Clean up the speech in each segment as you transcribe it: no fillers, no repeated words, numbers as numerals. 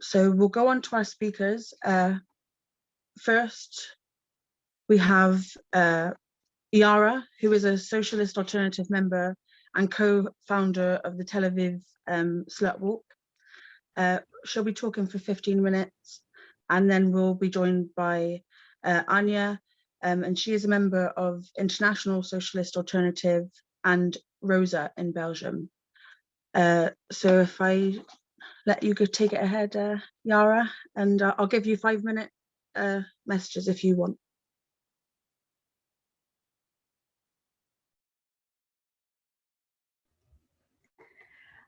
So we'll go on to our speakers. First, we have Yara, who is a Socialist Alternative member and co-founder of the Tel Aviv Slut Walk. She'll be talking for 15 minutes, and then we'll be joined by Anya, and she is a member of International Socialist Alternative and Rosa in Belgium. So if I let you go take it ahead, Yara, and I'll give you 5-minute messages if you want.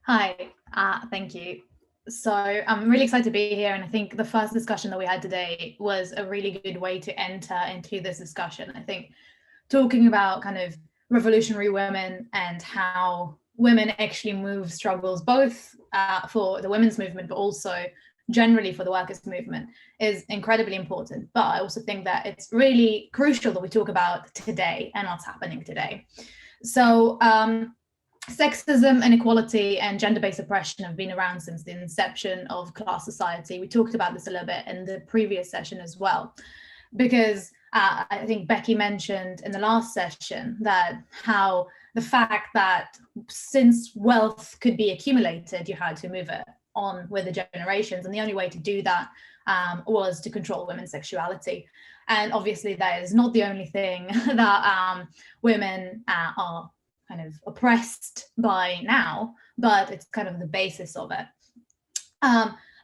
Hi, thank you. So I'm really excited to be here, and I think the first discussion that we had today was a really good way to enter into this discussion. I think talking about kind of revolutionary women and how women actually move struggles, both for the women's movement, but also generally for the workers' movement, is incredibly important. But I also think that it's really crucial that we talk about today and what's happening today. So sexism, inequality, and gender-based oppression have been around since the inception of class society. We talked about this a little bit in the previous session as well, because I think Becky mentioned in the last session that how the fact that since wealth could be accumulated, you had to move it on with the generations, and the only way to do that was to control women's sexuality. And obviously that is not the only thing that women are kind of oppressed by now, but it's kind of the basis of it.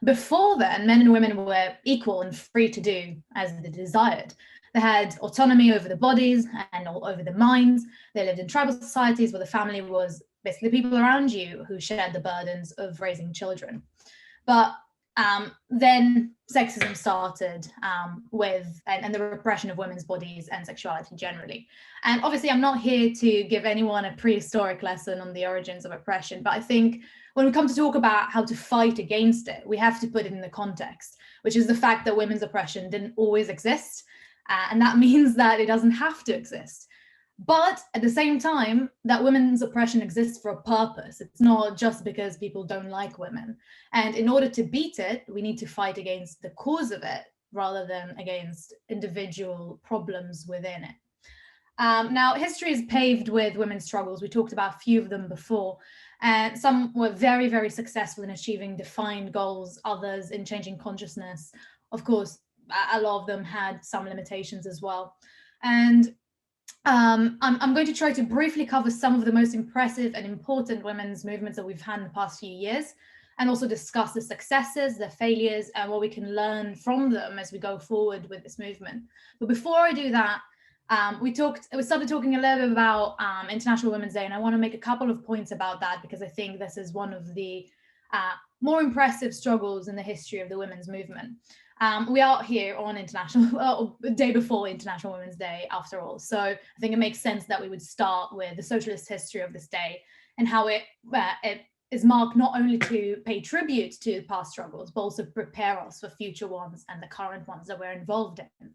Before then, men and women were equal and free to do as they desired. They had autonomy over the bodies and over the minds. They lived in tribal societies where the family was basically the people around you who shared the burdens of raising children. But then sexism started and the repression of women's bodies and sexuality generally. And obviously I'm not here to give anyone a prehistoric lesson on the origins of oppression, but I think when we come to talk about how to fight against it, we have to put it in the context, which is the fact that women's oppression didn't always exist. And that means that it doesn't have to exist. But at the same time, that women's oppression exists for a purpose. It's not just because people don't like women. And in order to beat it, we need to fight against the cause of it rather than against individual problems within it. Now, history is paved with women's struggles. We talked about a few of them before, and some were very, very successful in achieving defined goals, others in changing consciousness. Of course, a lot of them had some limitations as well. And I'm going to try to briefly cover some of the most impressive and important women's movements that we've had in the past few years, and also discuss the successes, the failures, and what we can learn from them as we go forward with this movement. But before I do that, we started talking a little bit about International Women's Day, and I want to make a couple of points about that because I think this is one of the more impressive struggles in the history of the women's movement. We are here on the day before International Women's Day, after all. So I think it makes sense that we would start with the socialist history of this day and how it is marked not only to pay tribute to past struggles, but also prepare us for future ones and the current ones that we're involved in.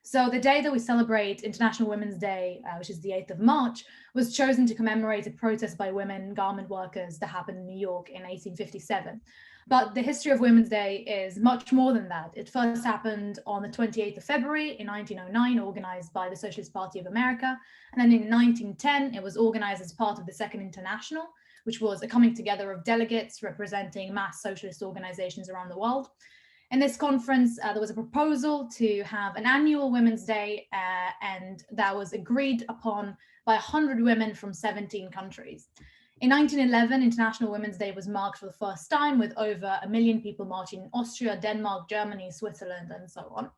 So the day that we celebrate International Women's Day, which is the 8th of March, was chosen to commemorate a protest by women garment workers that happened in New York in 1857. But the history of Women's Day is much more than that. It first happened on the 28th of February in 1909, organized by the Socialist Party of America. And then in 1910, it was organized as part of the Second International, which was a coming together of delegates representing mass socialist organizations around the world. In this conference, there was a proposal to have an annual Women's Day, and that was agreed upon by 100 women from 17 countries. In 1911, International Women's Day was marked for the first time with over 1 million people marching in Austria, Denmark, Germany, Switzerland, and so on.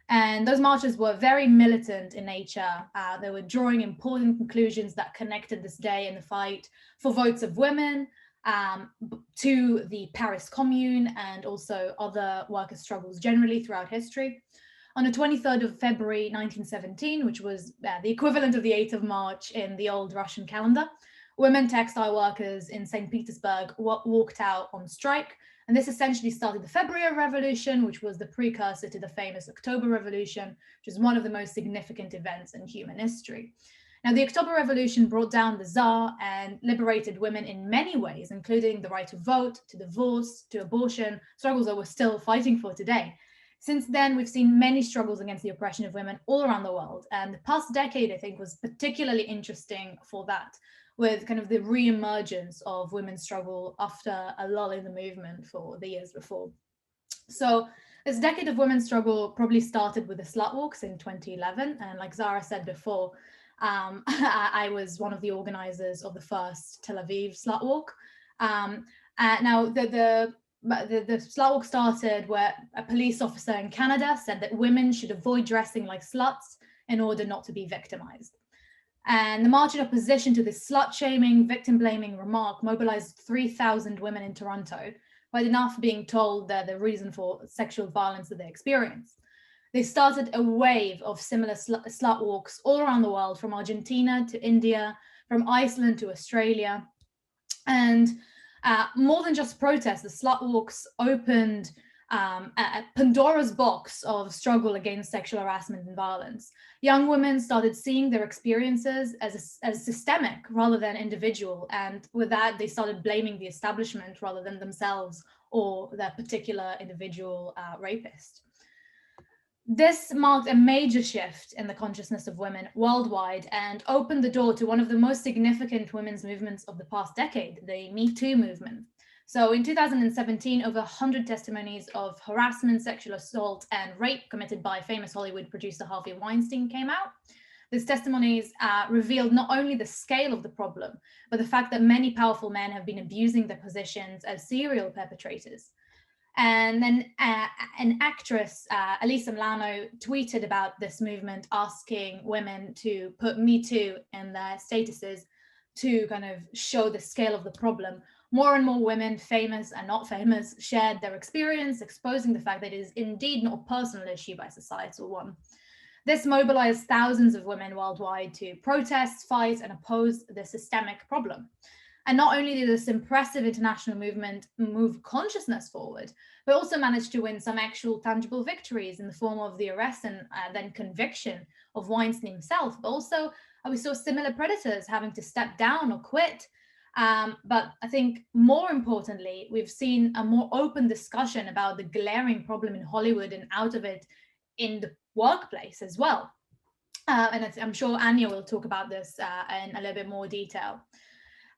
And those marches were very militant in nature. They were drawing important conclusions that connected this day in the fight for votes of women, to the Paris Commune and also other worker struggles generally throughout history. On the 23rd of February 1917, which was the equivalent of the 8th of March in the old Russian calendar, women textile workers in St. Petersburg walked out on strike. And this essentially started the February Revolution, which was the precursor to the famous October Revolution, which is one of the most significant events in human history. Now, the October Revolution brought down the Tsar and liberated women in many ways, including the right to vote, to divorce, to abortion, struggles that we're still fighting for today. Since then, we've seen many struggles against the oppression of women all around the world. And the past decade, I think, was particularly interesting for that, with kind of the re-emergence of women's struggle after a lull in the movement for the years before. So this decade of women's struggle probably started with the slut walks in 2011. And like Zara said before, I was one of the organizers of the first Tel Aviv slut walk. Now, the slut walk started where a police officer in Canada said that women should avoid dressing like sluts in order not to be victimized. And the march in opposition to this slut-shaming, victim-blaming remark mobilized 3,000 women in Toronto, but enough being told that the reason for sexual violence that they experienced. They started a wave of similar slut walks all around the world, from Argentina to India, from Iceland to Australia. And more than just protests, the slut walks opened a Pandora's box of struggle against sexual harassment and violence. Young women started seeing their experiences as systemic rather than individual. And with that, they started blaming the establishment rather than themselves or their particular individual rapist. This marked a major shift in the consciousness of women worldwide and opened the door to one of the most significant women's movements of the past decade, the Me Too movement. So in 2017, over 100 testimonies of harassment, sexual assault, and rape committed by famous Hollywood producer Harvey Weinstein came out. These testimonies revealed not only the scale of the problem, but the fact that many powerful men have been abusing their positions as serial perpetrators. And then an actress, Elisa Milano, tweeted about this movement, asking women to put Me Too in their statuses to kind of show the scale of the problem. More and more women, famous and not famous, shared their experience, exposing the fact that it is indeed not a personal issue but a societal one. This mobilized thousands of women worldwide to protest, fight, and oppose the systemic problem. And not only did this impressive international movement move consciousness forward, but also managed to win some actual tangible victories in the form of the arrest and then conviction of Weinstein himself. But also we saw similar predators having to step down or quit. But I think more importantly, we've seen a more open discussion about the glaring problem in Hollywood and out of it in the workplace as well. And I'm sure Anya will talk about this in a little bit more detail.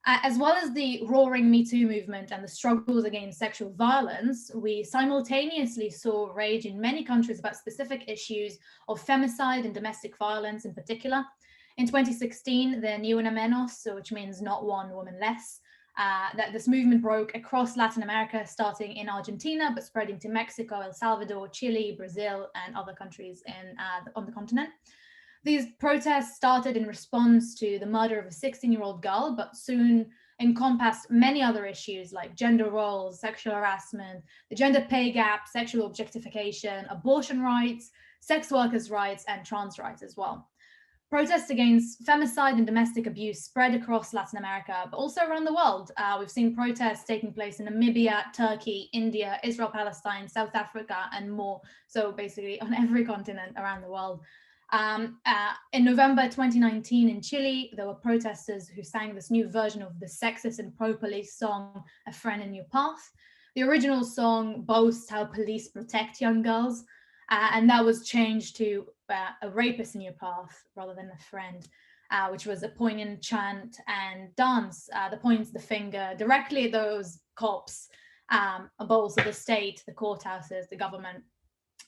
As well as the roaring Me Too movement and the struggles against sexual violence, we simultaneously saw rage in many countries about specific issues of femicide and domestic violence in particular. In 2016, the Ni Una Menos, which means not one woman less, that this movement broke across Latin America, starting in Argentina, but spreading to Mexico, El Salvador, Chile, Brazil, and other countries on the continent. These protests started in response to the murder of a 16-year-old girl, but soon encompassed many other issues like gender roles, sexual harassment, the gender pay gap, sexual objectification, abortion rights, sex workers' rights, and trans rights as well. Protests against femicide and domestic abuse spread across Latin America, but also around the world. We've seen protests taking place in Namibia, Turkey, India, Israel, Palestine, South Africa, and more. So basically on every continent around the world. In November 2019 in Chile, there were protesters who sang this new version of the sexist and pro-police song, A Friend in Your Path. The original song boasts how police protect young girls, and that was changed to a rapist in your path rather than a friend, which was a poignant chant and dance that points the finger directly at those cops, balls of the state, the courthouses, the government.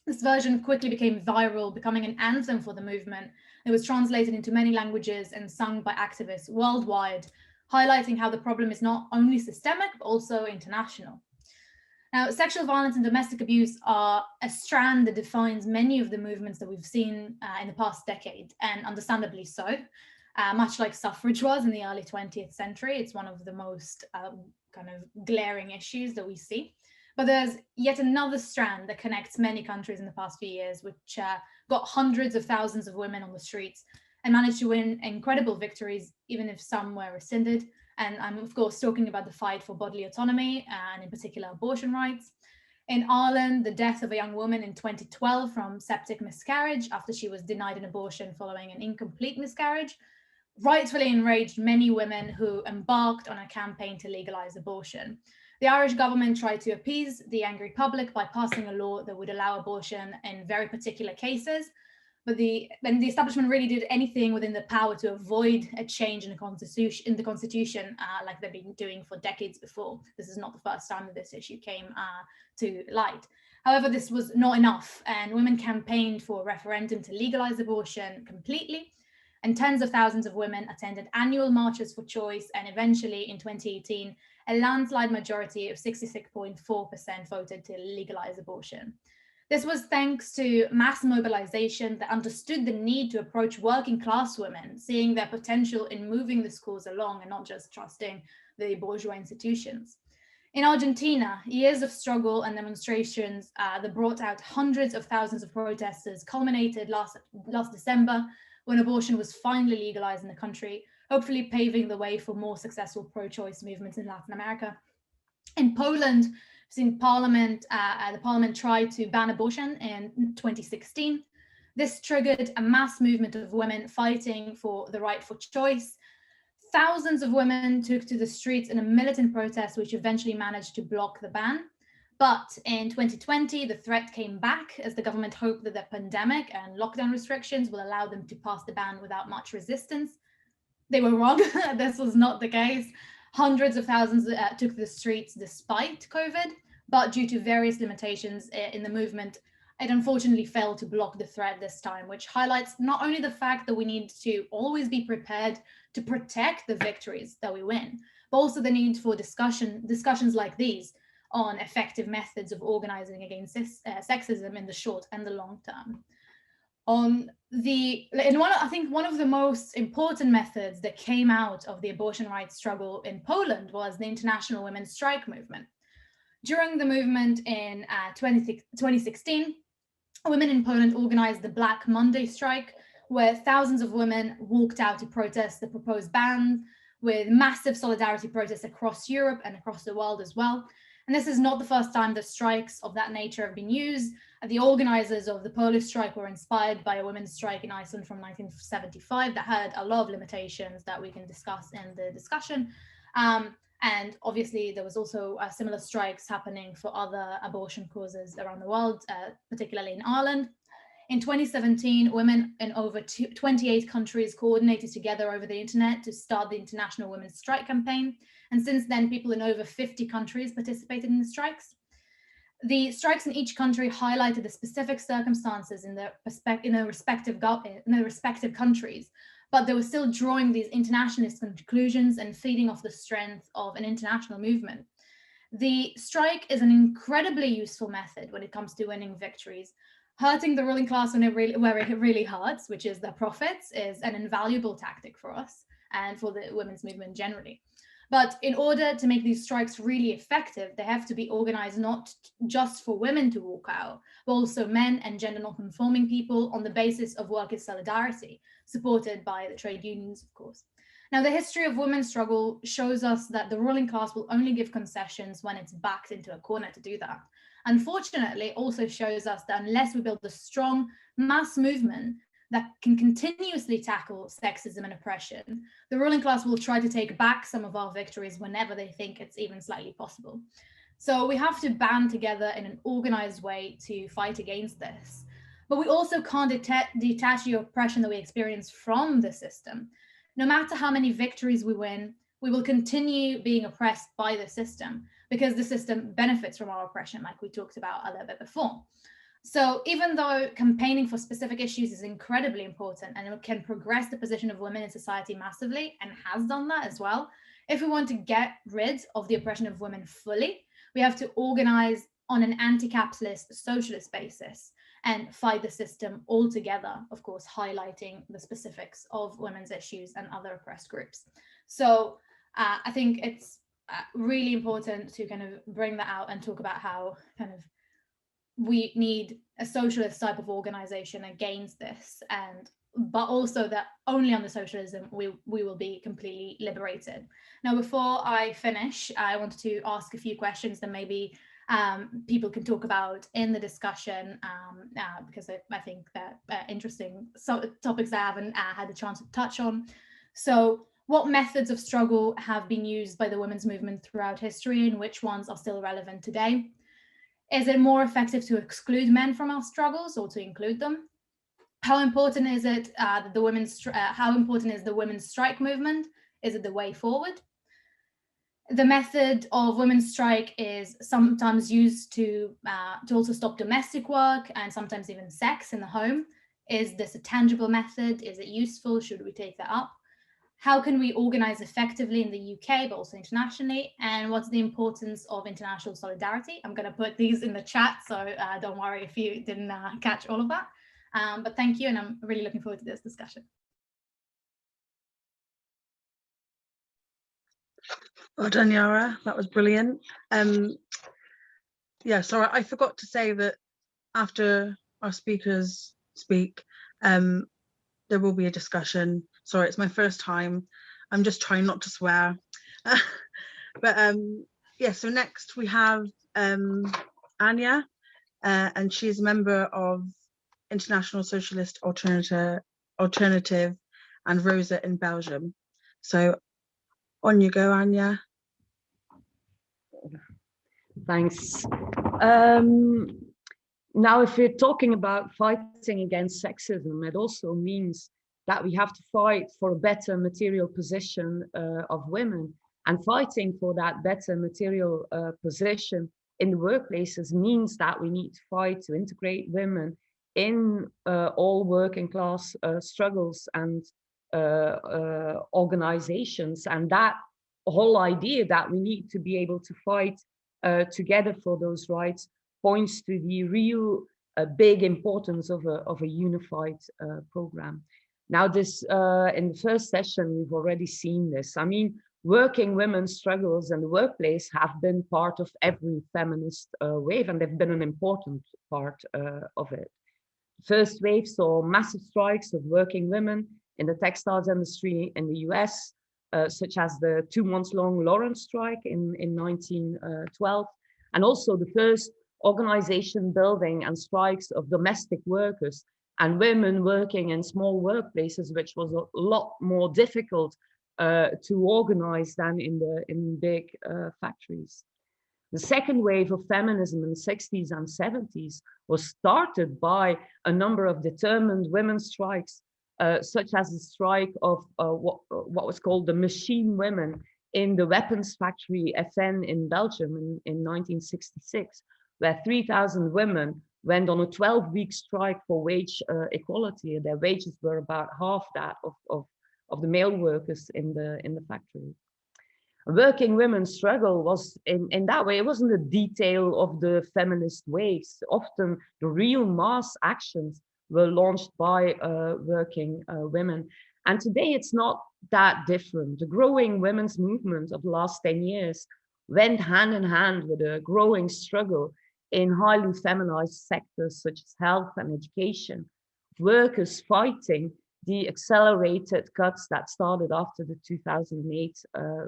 This version quickly became viral, becoming an anthem for the movement. It was translated into many languages and sung by activists worldwide, highlighting how the problem is not only systemic, but also international. Now, sexual violence and domestic abuse are a strand that defines many of the movements that we've seen in the past decade, and understandably so. Much like suffrage was in the early 20th century, it's one of the most kind of glaring issues that we see. But there's yet another strand that connects many countries in the past few years, which got hundreds of thousands of women on the streets and managed to win incredible victories, even if some were rescinded. And I'm, of course, talking about the fight for bodily autonomy and in particular abortion rights. In Ireland, the death of a young woman in 2012 from septic miscarriage after she was denied an abortion following an incomplete miscarriage rightfully enraged many women who embarked on a campaign to legalize abortion. The Irish government tried to appease the angry public by passing a law that would allow abortion in very particular cases, but the establishment really did anything within the power to avoid a change in the constitution, like they've been doing for decades before. This is not the first time that this issue came to light. However, this was not enough, and women campaigned for a referendum to legalize abortion completely, and tens of thousands of women attended annual marches for choice, and eventually in 2018, a landslide majority of 66.4% voted to legalize abortion. This was thanks to mass mobilization that understood the need to approach working class women, seeing their potential in moving this cause along and not just trusting the bourgeois institutions. In Argentina, years of struggle and demonstrations that brought out hundreds of thousands of protesters culminated last December when abortion was finally legalized in the country, hopefully paving the way for more successful pro-choice movements in Latin America. In Poland, the parliament tried to ban abortion in 2016. This triggered a mass movement of women fighting for the right for choice. Thousands of women took to the streets in a militant protest, which eventually managed to block the ban. But in 2020, the threat came back as the government hoped that the pandemic and lockdown restrictions will allow them to pass the ban without much resistance. They were wrong. This was not the case. Hundreds of thousands took to the streets despite COVID, but due to various limitations in the movement, it unfortunately failed to block the threat this time, which highlights not only the fact that we need to always be prepared to protect the victories that we win, but also the need for discussions like these on effective methods of organizing against sexism in the short and the long term. I think one of the most important methods that came out of the abortion rights struggle in Poland was the international women's strike movement. During the movement in 2016, women in Poland organized the Black Monday strike, where thousands of women walked out to protest the proposed ban, with massive solidarity protests across Europe and across the world as well. And this is not the first time that strikes of that nature have been used. The organizers of the Polish strike were inspired by a women's strike in Iceland from 1975 that had a lot of limitations that we can discuss in the discussion. And obviously, there was also similar strikes happening for other abortion causes around the world, particularly in Ireland. In 2017, women in over 28 countries coordinated together over the internet to start the International Women's Strike Campaign. And since then, people in over 50 countries participated in the strikes. The strikes in each country highlighted the specific circumstances in their respective countries, but they were still drawing these internationalist conclusions and feeding off the strength of an international movement. The strike is an incredibly useful method when it comes to winning victories. Hurting the ruling class where it really hurts, which is their profits, is an invaluable tactic for us and for the women's movement generally. But in order to make these strikes really effective, they have to be organized not just for women to walk out, but also men and gender non-conforming people on the basis of workers' solidarity, supported by the trade unions, of course. Now, the history of women's struggle shows us that the ruling class will only give concessions when it's backed into a corner to do that. Unfortunately, it also shows us that unless we build a strong mass movement that can continuously tackle sexism and oppression, the ruling class will try to take back some of our victories whenever they think it's even slightly possible. So we have to band together in an organized way to fight against this. But we also can't detach the oppression that we experience from the system. No matter how many victories we win, we will continue being oppressed by the system because the system benefits from our oppression, like we talked about a little bit before. So even though campaigning for specific issues is incredibly important and it can progress the position of women in society massively and has done that as well, if we want to get rid of the oppression of women fully, we have to organize on an anti-capitalist socialist basis and fight the system altogether, of course, highlighting the specifics of women's issues and other oppressed groups. So I think it's really important to kind of bring that out and talk about how kind of we need a socialist type of organization against this, but also that only under socialism we will be completely liberated. Now, before I finish, I wanted to ask a few questions that maybe people can talk about in the discussion, because I think that interesting topics I haven't had a chance to touch on. So what methods of struggle have been used by the women's movement throughout history, and which ones are still relevant today? Is it more effective to exclude men from our struggles or to include them? How important is it that how important is the women's strike movement? Is it the way forward? The method of women's strike is sometimes used to also stop domestic work and sometimes even sex in the home. Is this a tangible method? Is it useful? Should we take that up? How can we organize effectively in the UK, but also internationally? And what's the importance of international solidarity? I'm going to put these in the chat, so don't worry if you didn't catch all of that. But thank you, and I'm really looking forward to this discussion. Well done, Yara. That was brilliant. Yeah, sorry, I forgot to say that after our speakers speak, there will be a discussion. Sorry, it's my first time. I'm just trying not to swear. But yeah, so next we have Anya, and she's a member of International Socialist Alternative and Rosa in Belgium. So on you go, Anya. Thanks. Now, if we're talking about fighting against sexism, it also means that we have to fight for a better material position of women. And fighting for that better material position in the workplaces means that we need to fight to integrate women in all working class struggles and organizations. And that whole idea that we need to be able to fight together for those rights points to the real big importance of a unified program. Now, this in the first session, we've already seen this. I mean, working women's struggles in the workplace have been part of every feminist wave, and they've been an important part of it. First wave saw massive strikes of working women in the textiles industry in the US, such as the 2 months long Lawrence strike in 1912, and also the first organization building and strikes of domestic workers and women working in small workplaces, which was a lot more difficult to organize than in big factories. The second wave of feminism in the 60s and 70s was started by a number of determined women's strikes, such as the strike of what was called the machine women in the weapons factory FN in Belgium in 1966, where 3,000 women went on a 12-week strike for wage equality. Their wages were about half that of the male workers in the factory. Working women's struggle was in that way, it wasn't a detail of the feminist waves. Often the real mass actions were launched by working women. And today it's not that different. The growing women's movement of the last 10 years went hand in hand with a growing struggle in highly feminized sectors such as health and education, workers fighting the accelerated cuts that started after the 2008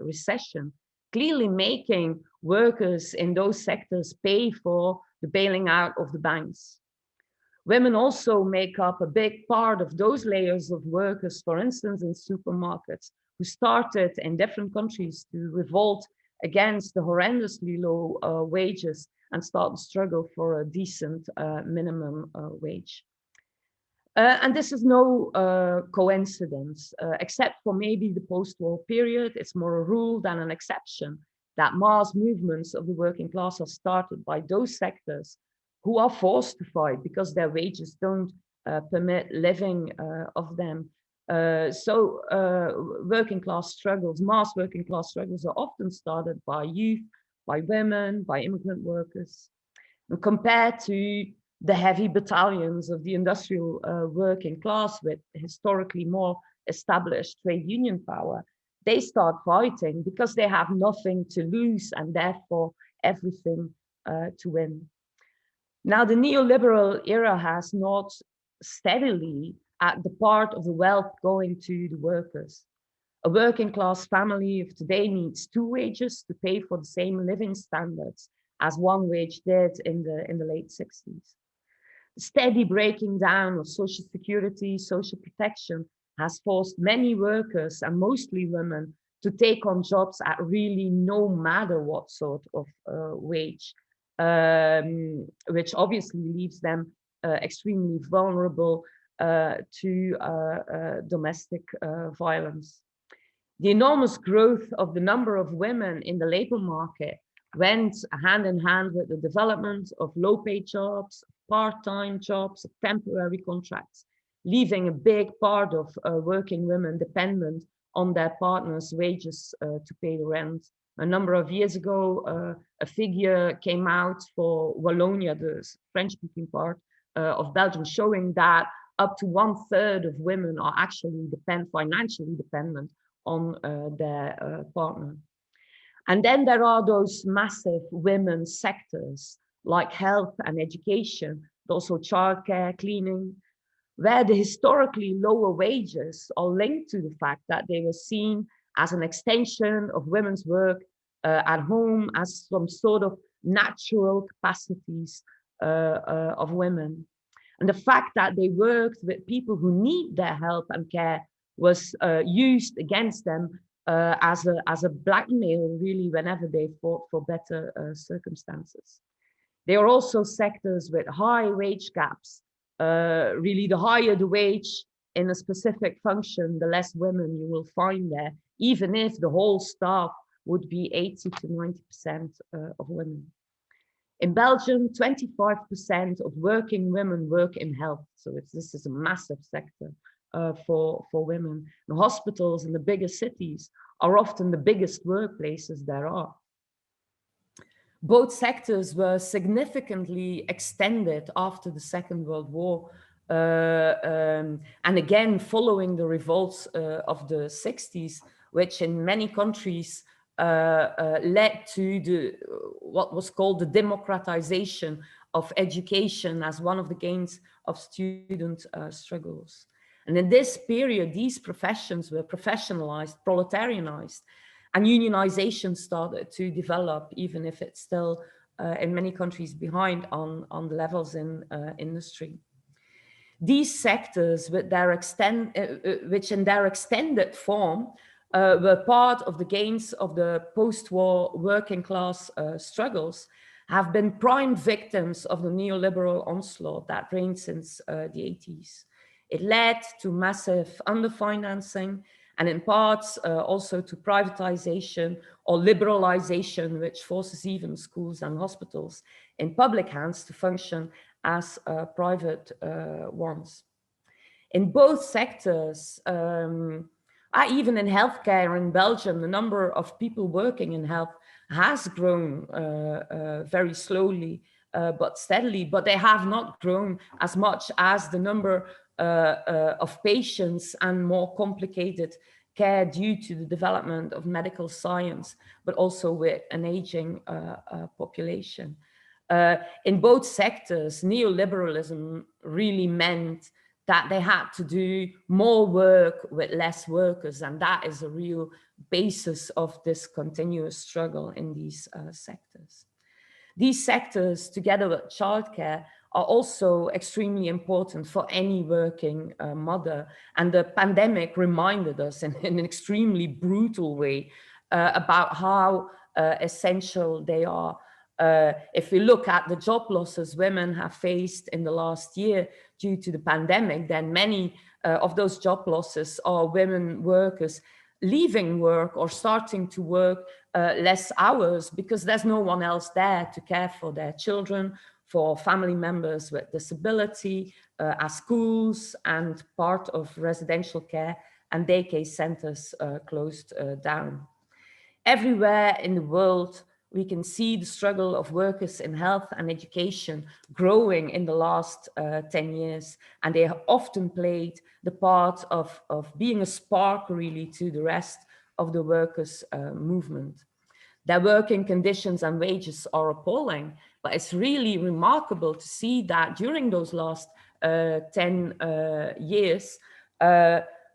recession, clearly making workers in those sectors pay for the bailing out of the banks. Women also make up a big part of those layers of workers, for instance, in supermarkets, who started in different countries to revolt against the horrendously low wages and start the struggle for a decent minimum wage. And this is no coincidence, except for maybe the post-war period. It's more a rule than an exception that mass movements of the working class are started by those sectors who are forced to fight because their wages don't permit living of them. So working class struggles, mass working class struggles are often started by youth, by women, by immigrant workers. And compared to the heavy battalions of the industrial working class with historically more established trade union power, they start fighting because they have nothing to lose and therefore everything to win. Now, the neoliberal era has not steadily at the part of the wealth going to the workers. A working class family of today needs 2 wages to pay for the same living standards as 1 wage did in the late 60s. Steady breaking down of social security, social protection has forced many workers, and mostly women, to take on jobs at really no matter what sort of wage, which obviously leaves them extremely vulnerable to domestic violence. The enormous growth of the number of women in the labor market went hand in hand with the development of low-paid jobs, part-time jobs, temporary contracts, leaving a big part of working women dependent on their partner's wages to pay the rent. A number of years ago, a figure came out for Wallonia, the French-speaking part of Belgium, showing that up to 1/3 of women are actually financially dependent on their partner. And then there are those massive women's sectors like health and education, but also childcare, cleaning, where the historically lower wages are linked to the fact that they were seen as an extension of women's work at home, as some sort of natural capacities of women. And the fact that they worked with people who need their help and care was used against them as a blackmail, really, whenever they fought for better circumstances. There are also sectors with high wage gaps. Really, the higher the wage in a specific function, the less women you will find there, even if the whole staff would be 80 to 90% of women. In Belgium, 25% of working women work in health. So this is a massive sector for women. And hospitals in the bigger cities are often the biggest workplaces there are. Both sectors were significantly extended after the Second World War. And again, following the revolts of the 60s, which in many countries led to what was called the democratization of education as one of the gains of student struggles. And in this period, these professions were professionalized, proletarianized, and unionization started to develop, even if it's still in many countries behind on the levels in industry. These sectors, with their which in their extended form were part of the gains of the post-war working class struggles, have been prime victims of the neoliberal onslaught that reigned since the 80s. It led to massive underfinancing, and in parts also to privatization or liberalization, which forces even schools and hospitals in public hands to function as private ones. In both sectors, even in healthcare in Belgium, the number of people working in health has grown very slowly, but steadily, but they have not grown as much as the number of patients and more complicated care due to the development of medical science, but also with an aging population. In both sectors, neoliberalism really meant that they had to do more work with less workers, and that is a real basis of this continuous struggle in these sectors. These sectors, together with childcare, are also extremely important for any working mother. And the pandemic reminded us in an extremely brutal way about how essential they are. If we look at the job losses women have faced in the last year due to the pandemic, then many of those job losses are women workers leaving work or starting to work less hours because there's no one else there to care for their children, for family members with disability, as schools and part of residential care and daycare centers closed down. Everywhere in the world, we can see the struggle of workers in health and education growing in the last 10 years. And they have often played the part of being a spark really to the rest of the workers' movement. Their working conditions and wages are appalling, but it's really remarkable to see that during those last 10 years,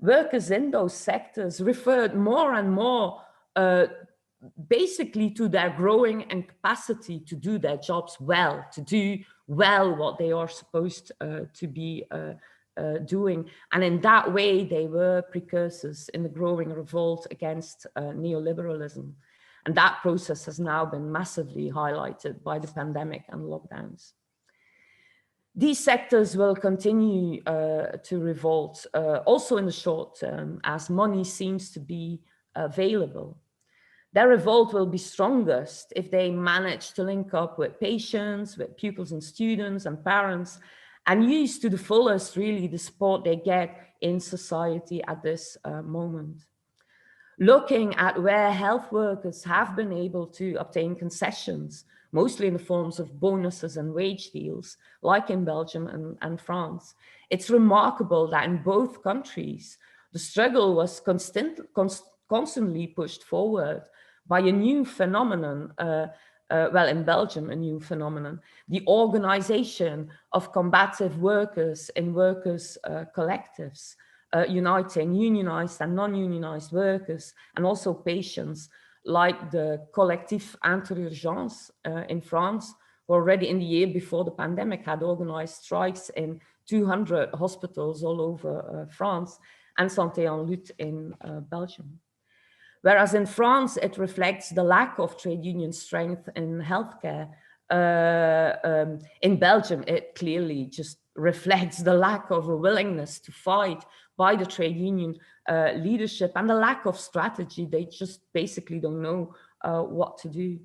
workers in those sectors referred more and more basically to their growing incapacity to do their jobs well, to do well what they are supposed to be doing. And in that way, they were precursors in the growing revolt against neoliberalism. And that process has now been massively highlighted by the pandemic and lockdowns. These sectors will continue to revolt also in the short term as money seems to be available. Their revolt will be strongest if they manage to link up with patients, with pupils and students and parents, and use to the fullest really the support they get in society at this moment. Looking at where health workers have been able to obtain concessions, mostly in the forms of bonuses and wage deals, like in Belgium and France, it's remarkable that in both countries, the struggle was constantly pushed forward by a new phenomenon, well, in Belgium, a new phenomenon, the organization of combative workers in workers' collectives, uniting unionized and non-unionized workers and also patients, like the Collectif Interurgence in France, who already in the year before the pandemic had organized strikes in 200 hospitals all over France, and Santé en Lutte in Belgium. Whereas in France, it reflects the lack of trade union strength in healthcare. In Belgium, it clearly just reflects the lack of a willingness to fight by the trade union leadership and the lack of strategy. They just basically don't know what to do.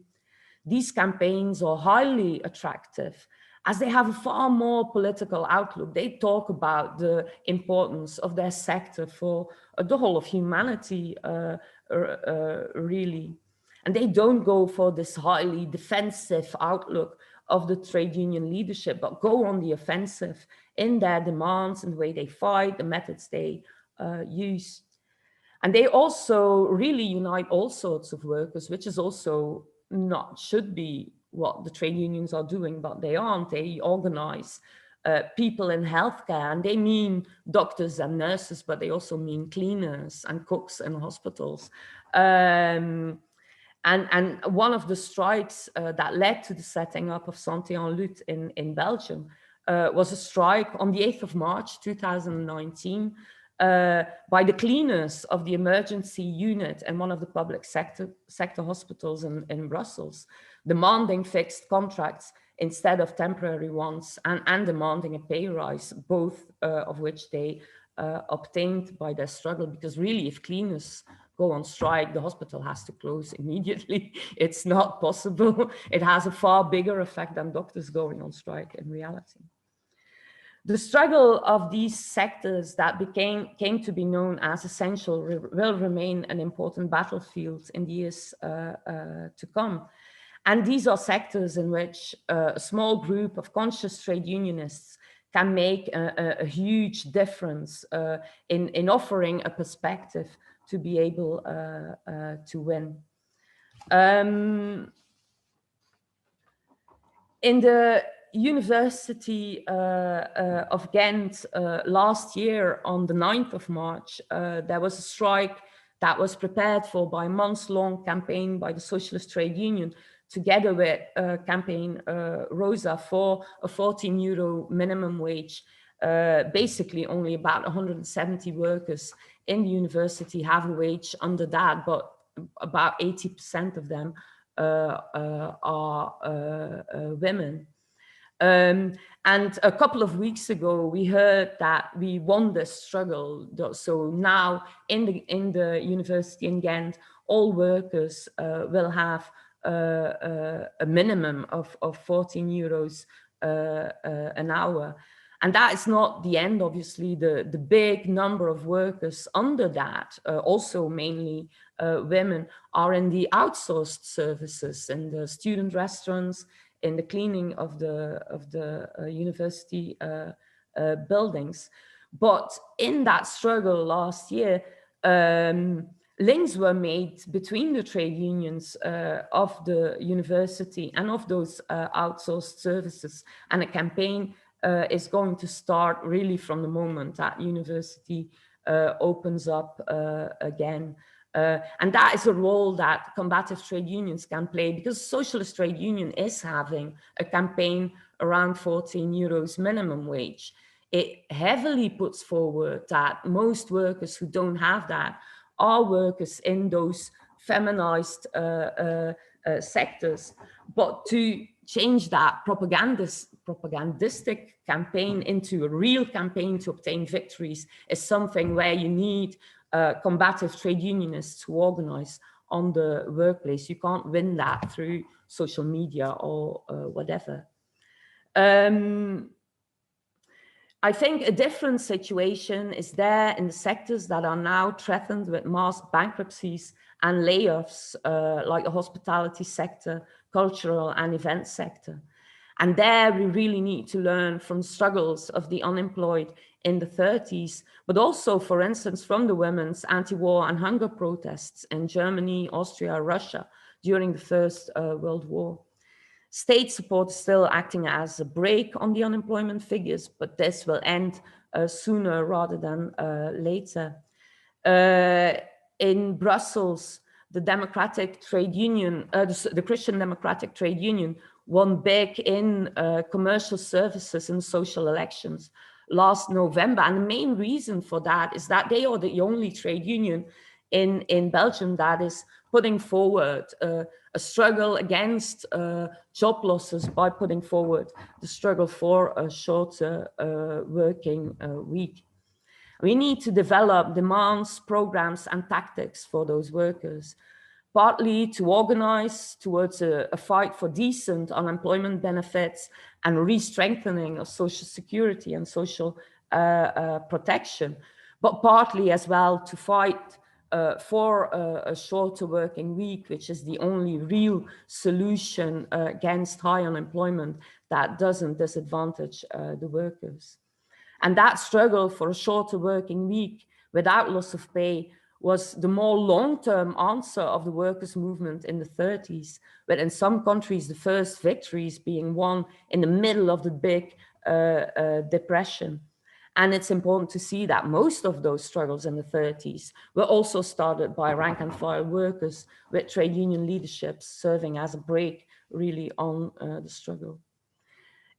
These campaigns are highly attractive as they have a far more political outlook. They talk about the importance of their sector for the whole of humanity, really. And they don't go for this highly defensive outlook of the trade union leadership, but go on the offensive in their demands and the way they fight, the methods they use. And they also really unite all sorts of workers, which is also should be what the trade unions are doing, but they aren't. They organize people in healthcare, and they mean doctors and nurses, but they also mean cleaners and cooks in hospitals. And one of the strikes that led to the setting up of Santé en Lutte in Belgium was a strike on the 8th of March, 2019, by the cleaners of the emergency unit in one of the public sector hospitals in Brussels, demanding fixed contracts instead of temporary ones, and demanding a pay rise, both of which they obtained by their struggle. Because really, if cleaners go on strike, the hospital has to close immediately. It's not possible. It has a far bigger effect than doctors going on strike in reality. The struggle of these sectors that came to be known as essential will remain an important battlefield in the years to come. And these are sectors in which a small group of conscious trade unionists can make a huge difference in offering a perspective to be able to win. In the University of Ghent last year on the 9th of March, there was a strike that was prepared for by a months-long campaign by the Socialist Trade Union, together with campaign Rosa, for a 14 euro minimum wage. Basically only about 170 workers in the university have a wage under that, but about 80% of them are women. And a couple of weeks ago, we heard that we won this struggle. So now in the university in Ghent, all workers will have a minimum of 14 euros an hour. And that is not the end, obviously. The big number of workers under that, also mainly women, are in the outsourced services, in the student restaurants, in the cleaning of the university buildings. But in that struggle last year, links were made between the trade unions of the university and of those outsourced services, and a campaign is going to start really from the moment that university opens up again. And that is a role that combative trade unions can play, because Socialist Trade Union is having a campaign around 14 euros minimum wage. it heavily puts forward that most workers who don't have that are workers in those feminized sectors. But to change that propagandistic campaign into a real campaign to obtain victories is something where you need combative trade unionists to organize on the workplace. You can't win that through social media or whatever. I think a different situation is there in the sectors that are now threatened with mass bankruptcies and layoffs, like the hospitality sector, cultural and event sector. And there we really need to learn from struggles of the unemployed in the 30s, but also, for instance, from the women's anti-war and hunger protests in Germany, Austria, Russia during the First World War. State support is still acting as a brake on the unemployment figures, but this will end sooner rather than later. In Brussels, the Democratic Trade Union, the Christian Democratic Trade Union, won big in commercial services and social elections last November. And the main reason for that is that they are the only trade union in Belgium that is putting forward a struggle against job losses by putting forward the struggle for a shorter working week. We need to develop demands, programs, and tactics for those workers, partly to organize towards a fight for decent unemployment benefits and re-strengthening of social security and social protection, but partly as well to fight for a shorter working week, which is the only real solution against high unemployment that doesn't disadvantage the workers. And that struggle for a shorter working week without loss of pay was the more long-term answer of the workers' movement in the 30s, but in some countries, the first victories being won in the middle of the big depression. And it's important to see that most of those struggles in the 30s were also started by rank and file workers, with trade union leaderships serving as a brake really on the struggle.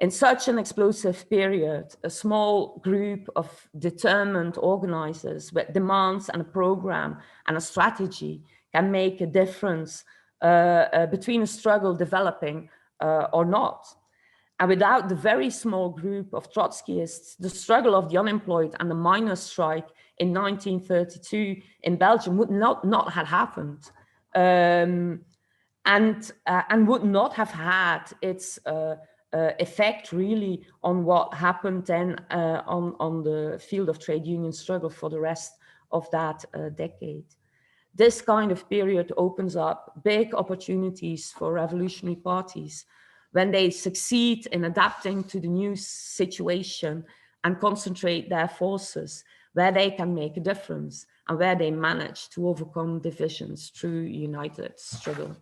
In such an explosive period, a small group of determined organizers with demands and a program and a strategy can make a difference between a struggle developing or not. And without the very small group of Trotskyists, the struggle of the unemployed and the miners' strike in 1932 in Belgium would not have happened, and would not have had its effect really on what happened then on the field of trade union struggle for the rest of that decade. This kind of period opens up big opportunities for revolutionary parties when they succeed in adapting to the new situation and concentrate their forces where they can make a difference and where they manage to overcome divisions through united struggle.